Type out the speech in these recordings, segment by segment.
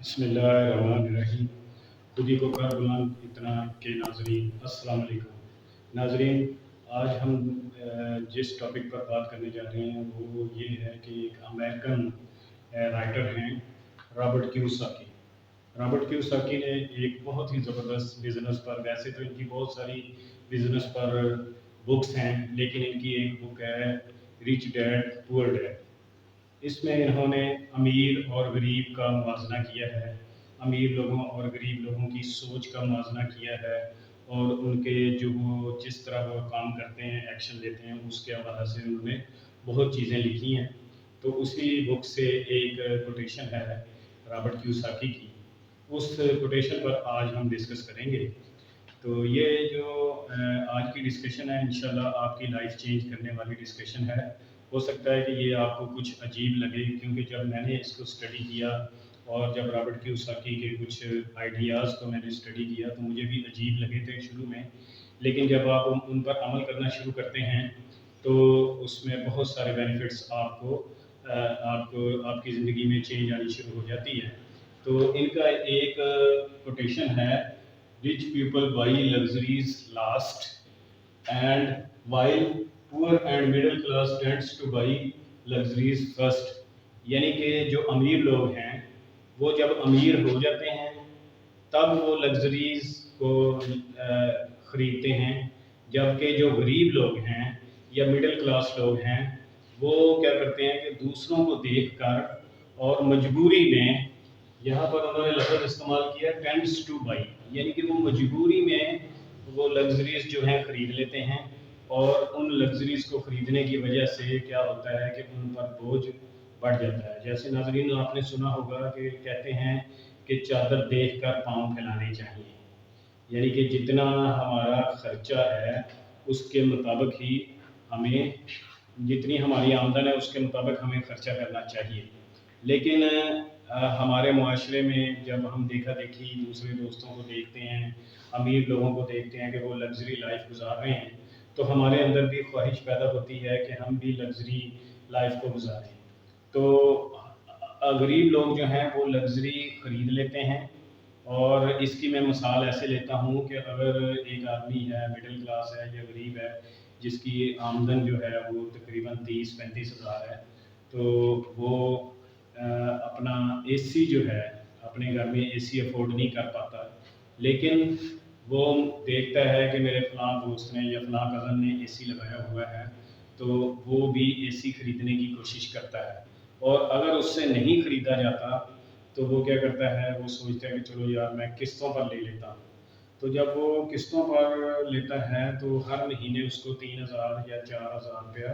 बिस्मिल्लाहिर्रहमानिर्रहीम। खुदी को कर बुलंद इतना के नाजरीन, अस्सलाम वालेकुम। नाजरीन, आज हम जिस टॉपिक पर बात करने जा रहे हैं वो ये है कि एक अमेरिकन राइटर हैं रॉबर्ट कियोसाकी। रॉबर्ट कियोसाकी ने एक बहुत ही ज़बरदस्त बिज़नेस पर, वैसे तो इनकी बहुत सारी बिज़नेस पर बुक्स हैं, लेकिन इनकी एक बुक है रिच डैड पुअर डैड। इसमें इन्होंने अमीर और गरीब का मुवाज़ना किया है, अमीर लोगों और गरीब लोगों की सोच का मुवाज़ना किया है, और उनके जो वो जिस तरह वो काम करते हैं, एक्शन लेते हैं, उसके हवाले से उन्होंने बहुत चीज़ें लिखी हैं। तो उसी बुक से एक कोटेशन है रॉबर्ट कियोसाकी की, उस कोटेशन पर आज हम डिस्कस करेंगे। तो ये जो आज की डिस्कशन है, इंशाल्लाह आपकी लाइफ चेंज करने वाली डिस्कशन है। हो सकता है कि ये आपको कुछ अजीब लगे, क्योंकि जब मैंने इसको स्टडी किया और जब रॉबर्ट कियोसाकी के कुछ आइडियाज़ को मैंने स्टडी किया तो मुझे भी अजीब लगे थे शुरू में, लेकिन जब आप उन पर अमल करना शुरू करते हैं तो उसमें बहुत सारे बेनिफिट्स आपको आपकी ज़िंदगी में चेंज आनी शुरू हो जाती है। तो इनका एक कोटेशन है, rich people by luxuries last and while poor and middle class tends to buy luxuries first। यानी कि जो अमीर लोग हैं वो जब अमीर हो जाते हैं तब वो लग्जरीज को ख़रीदते हैं, जबकि जो गरीब लोग हैं या मिडिल क्लास लोग हैं वो क्या करते हैं कि दूसरों को देखकर और मजबूरी में, यहाँ पर उन्होंने लफ्ज़ इस्तेमाल किया टेंड्स टू बाई, यानी कि वो मजबूरी में वो लग्जरीज जो हैं ख़रीद लेते हैं, और उन लग्जरीज को ख़रीदने की वजह से क्या होता है कि उन पर बोझ बढ़ जाता है। जैसे नाज़रीन, आपने सुना होगा कि कहते हैं कि चादर देख कर पाँव फैलाने चाहिए, यानी कि जितना हमारा ख़र्चा है उसके मुताबिक ही हमें, जितनी हमारी आमदन है उसके मुताबिक हमें ख़र्चा करना चाहिए। लेकिन हमारे मुआशरे में जब हम देखा देखी दूसरे दोस्तों को देखते हैं, अमीर लोगों को देखते हैं कि वो लग्जरी लाइफ गुजार रहे हैं, तो हमारे अंदर भी ख्वाहिश पैदा होती है कि हम भी लग्जरी लाइफ को गुजारें। तो गरीब लोग जो हैं वो लग्जरी ख़रीद लेते हैं, और इसकी मैं मिसाल ऐसे लेता हूँ कि अगर एक आदमी है, मिडिल क्लास है या गरीब है, जिसकी आमदन जो है वो तकरीबन 30-35 हज़ार है, तो वो अपना एसी जो है, अपने घर में एसी अफोर्ड नहीं कर पाता, लेकिन वो देखता है कि मेरे फ़लाँ दोस्त ने या फ़लाँ कज़न ने एसी लगाया हुआ है, तो वो भी एसी ख़रीदने की कोशिश करता है। और अगर उससे नहीं ख़रीदा जाता तो वो क्या करता है, वो सोचता है कि चलो यार मैं किस्तों पर ले लेता हूँ। तो जब वो किस्तों पर लेता है तो हर महीने उसको 3000 या 4000 रुपया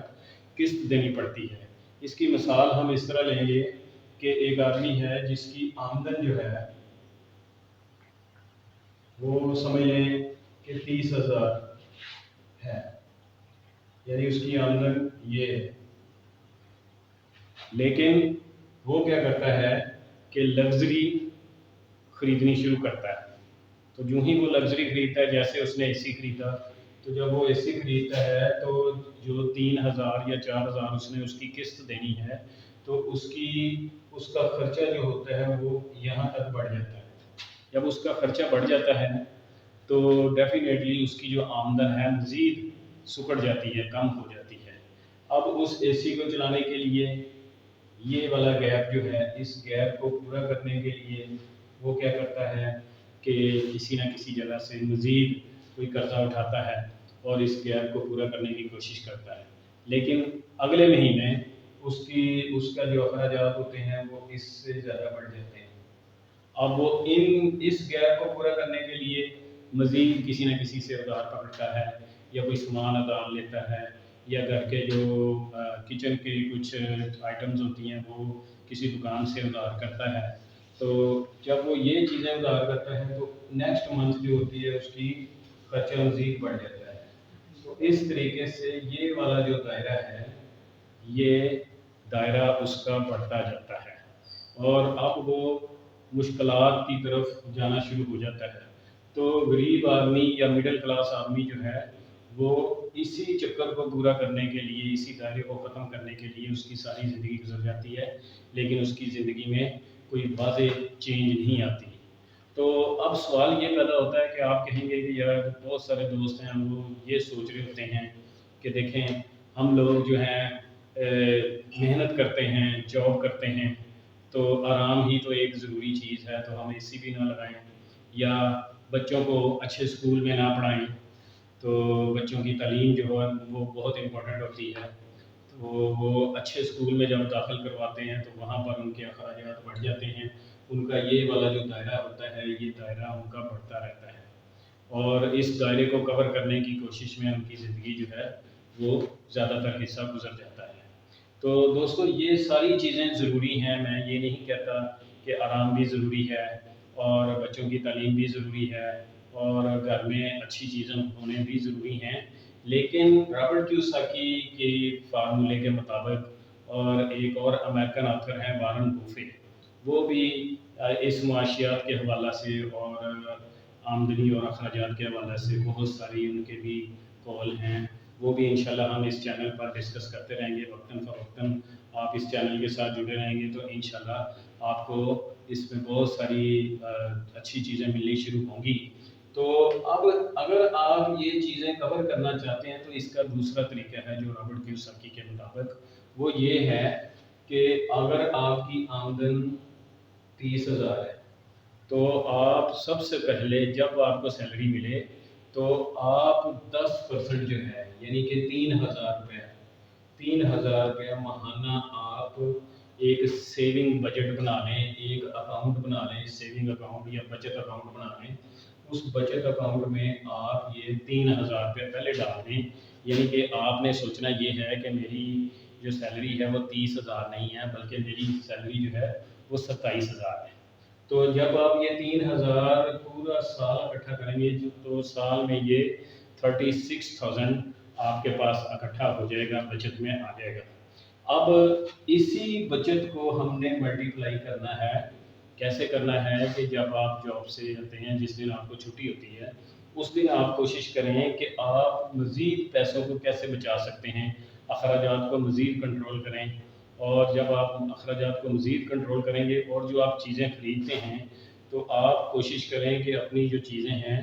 किस्त देनी पड़ती है। इसकी मिसाल हम इस तरह लेंगे कि एक आदमी है जिसकी आमदन जो है वो समझ लें कि 30,000 है, यानी उसकी आमदन ये है, लेकिन वो क्या करता है कि लग्जरी ख़रीदनी शुरू करता है। तो यूँ ही वो लग्जरी ख़रीदता है, जैसे उसने एसी ख़रीदा, तो जब वो एसी ख़रीदता है तो जो 3000 या 4000 उसने उसकी किस्त देनी है, तो उसका ख़र्चा जो होता है वो यहाँ तक बढ़ जाता है। जब उसका ख़र्चा बढ़ जाता है तो डेफिनेटली उसकी जो आमदन है मज़ीद सुकड़ जाती है, कम हो जाती है। अब उस एसी को चलाने के लिए ये वाला गैप जो है, इस गैप को पूरा करने के लिए वो क्या करता है कि किसी न किसी जगह से मज़ीद कोई कर्ज़ा उठाता है और इस गैप को पूरा करने की कोशिश करता है, लेकिन अगले महीने उसका जो अखराजात होते हैं वो इससे ज़्यादा बढ़ जाते हैं। अब वो इस गैप को पूरा करने के लिए मज़ीद किसी न किसी से उधार पकड़ता है, या कोई सामान उधार लेता है, या घर के जो किचन के कुछ आइटम्स होती हैं वो किसी दुकान से उधार करता है। तो जब वो ये चीज़ें उधार करता है तो नेक्स्ट मंथ जो होती है उसकी खर्चा मज़ीद बढ़ जाता है। तो इस तरीके से ये वाला जो दायरा है, ये दायरा उसका बढ़ता जाता है, और अब वो मुश्किलात की तरफ जाना शुरू हो जाता है। तो गरीब आदमी या मिडिल क्लास आदमी जो है वो इसी चक्कर को पूरा करने के लिए, इसी दायरे को ख़त्म करने के लिए उसकी सारी ज़िंदगी गुजर जाती है, लेकिन उसकी ज़िंदगी में कोई वाज़ेह चेंज नहीं आती। तो अब सवाल ये पैदा होता है कि आप कहेंगे कि यार बहुत सारे दोस्त हैं वो ये सोच रहे होते हैं कि देखें हम लोग जो हैं मेहनत करते हैं, जॉब करते हैं, तो आराम ही तो एक ज़रूरी चीज़ है, तो हम एसी भी ना लगाएं या बच्चों को अच्छे स्कूल में ना पढ़ाएं। तो बच्चों की तालीम जो है वो बहुत इम्पोर्टेंट होती है। तो वो अच्छे स्कूल में जब दाखिल करवाते हैं तो वहाँ पर उनके अखराजात बढ़ जाते हैं। उनका ये वाला जो दायरा होता है, ये दायरा उनका बढ़ता रहता है और इस दायरे को कवर करने की कोशिश में उनकी ज़िंदगी जो है वो ज़्यादातर हिस्सा गुजर जाता है। तो दोस्तों ये सारी चीज़ें ज़रूरी हैं, मैं ये नहीं कहता कि आराम भी ज़रूरी है और बच्चों की तालीम भी ज़रूरी है और घर में अच्छी चीज़ें होने भी ज़रूरी हैं। लेकिन रॉबर्ट कियोसाकी के फार्मूले के मुताबिक और एक और अमेरिकन ऑथर हैं वारन बुफे, वो भी इस मुआशियात के हवाला से और आमदनी और अखराजात के हवाले से बहुत सारी उनके भी कॉल हैं। वो भी इंशाल्लाह हम इस चैनल पर डिस्कस करते रहेंगे वक्तन फ़वक्तन। आप इस चैनल के साथ जुड़े रहेंगे तो इंशाल्लाह आपको इसमें बहुत सारी अच्छी चीज़ें मिलनी शुरू होंगी। तो अब अगर आप ये चीज़ें कवर करना चाहते हैं तो इसका दूसरा तरीका है जो रॉबर्ट कियोसाकी के मुताबिक, वो ये है कि अगर आपकी आमदन 30,000 है तो आप सबसे पहले जब आपको सैलरी मिले तो आप 10% जो है यानी कि 3,000 रुपये 3,000 रुपये महाना आप एक सेविंग बजट बना लें, एक अकाउंट बना लें, सेविंग अकाउंट या बचत अकाउंट बना लें। उस बचत अकाउंट में आप ये 3,000 रुपये पहले डाल दें। यानी कि आपने सोचना ये है कि मेरी जो सैलरी है वो 30,000 नहीं है बल्कि मेरी सैलरी जो है वो 27,000 है। तो जब आप ये 3,000 पूरा साल इकट्ठा करेंगे तो साल में ये 36,000 आपके पास इकट्ठा हो जाएगा, बचत में आ जाएगा। अब इसी बचत को हमने मल्टीप्लाई करना है। कैसे करना है कि जब आप जॉब से आते हैं, जिस दिन आपको छुट्टी होती है, उस दिन आप कोशिश करें कि आप मज़ीद पैसों को कैसे बचा सकते हैं, अखराजात को मज़ीद कंट्रोल करें। और जब आप अखराजात को मज़ीद कंट्रोल करेंगे और जो आप चीज़ें खरीदते हैं तो आप कोशिश करें कि अपनी जो चीज़ें हैं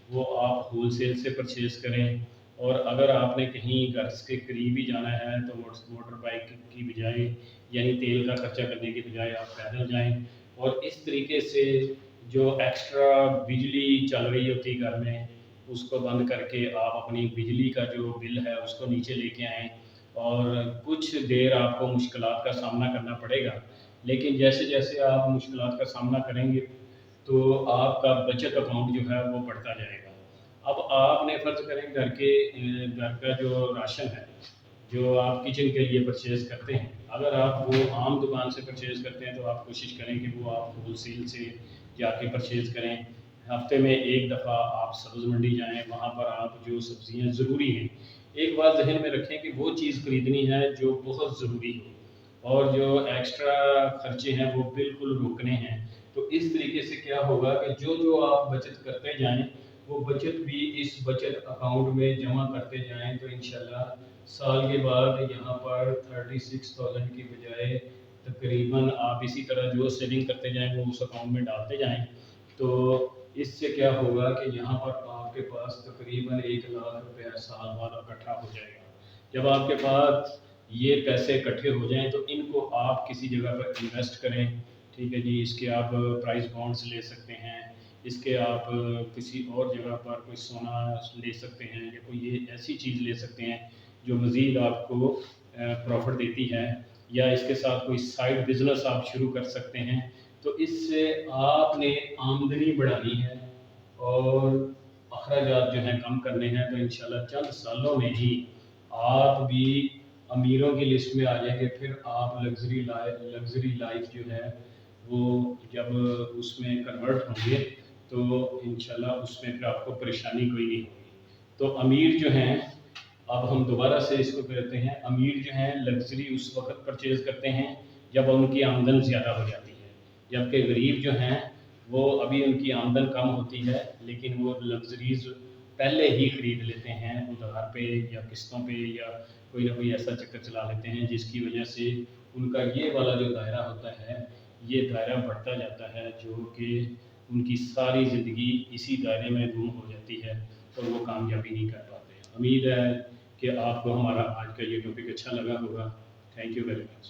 वो आप होलसेल से परचेज़ करें। और अगर आपने कहीं घर के करीब ही जाना है तो मोटर बाइक की बजाय यानी तेल का खर्चा करने की बजाय आप पैदल जाएं और इस तरीके से जो एक्स्ट्रा बिजली चल रही होती है घर में उसको बंद करके आप अपनी बिजली का जो बिल है उसको नीचे लेके आएँ। और कुछ देर आपको मुश्किलात का सामना करना पड़ेगा, लेकिन जैसे जैसे आप मुश्किलात का सामना करेंगे तो आपका बचत अकाउंट जो है वो बढ़ता जाएगा। अब आपने फ़र्ज़ करें घर का जो राशन है, जो आप किचन के लिए परचेज़ करते हैं, अगर आप वो आम दुकान से परचेज़ करते हैं तो आप कोशिश करें कि वो आप होलसेल से जाके परचेज़ करें। हफ़्ते में एक दफ़ा आप सब्ज़ मंडी जाएँ, वहाँ पर आप जो सब्ज़ियाँ ज़रूरी हैं, एक बात ज़हन में रखें कि वो चीज़ खरीदनी है जो बहुत ज़रूरी हो और जो एक्स्ट्रा खर्चे हैं वो बिल्कुल रोकने हैं। तो इस तरीके से क्या होगा कि जो आप बचत करते जाएं वो बचत भी इस बचत अकाउंट में जमा करते जाएं तो इंशाल्लाह साल के बाद यहाँ पर 36,000 की बजाय तकरीबन आप इसी तरह जो सेविंग करते जाएं वो उस अकाउंट में डालते जाएं। तो इससे क्या होगा कि यहाँ पर आपके पास तकरीबन 1,00,000 रुपया साल बाद इकट्ठा हो जाएगा। जब आपके पास ये पैसे इकट्ठे हो जाएं तो इनको आप किसी जगह पर इन्वेस्ट करें। ठीक है जी, इसके आप प्राइस बॉन्ड्स ले सकते हैं, इसके आप किसी और जगह पर कोई सोना ले सकते हैं या कोई ये ऐसी चीज़ ले सकते हैं जो मज़ीद आपको प्रॉफिट देती है, या इसके साथ कोई साइड बिजनेस आप शुरू कर सकते हैं। तो इससे आपने आमदनी बढ़ानी है और अखराजात जो हैं कम करने हैं, तो इंशाल्लाह चंद सालों में ही आप भी अमीरों की लिस्ट में आ जाएंगे। फिर आप लग्जरी लाइफ जो है वो जब उसमें कन्वर्ट होंगे तो इंशाल्लाह उसमें फिर आपको परेशानी कोई नहीं होगी। तो अमीर जो हैं, अब हम दोबारा से इसको कहते हैं, अमीर जो हैं लग्जरी उस वक्त परचेज़ करते हैं जब उनकी आमदन ज़्यादा हो जाती है, जबकि गरीब जो हैं वो अभी उनकी आमदन कम होती है लेकिन वो लग्जरीज पहले ही खरीद लेते हैं उधार पे या किस्तों पे, या कोई ना कोई ऐसा चक्कर चला लेते हैं जिसकी वजह से उनका ये वाला जो दायरा होता है یہ دائرہ بڑھتا جاتا ہے جو کہ ان کی ساری زندگی اسی دائرے میں گم ہو جاتی ہے اور وہ کامیابی نہیں کر پاتے. امید ہے کہ آپ کو ہمارا آج کا یہ ٹاپک اچھا لگا ہوگا. Thank you very much.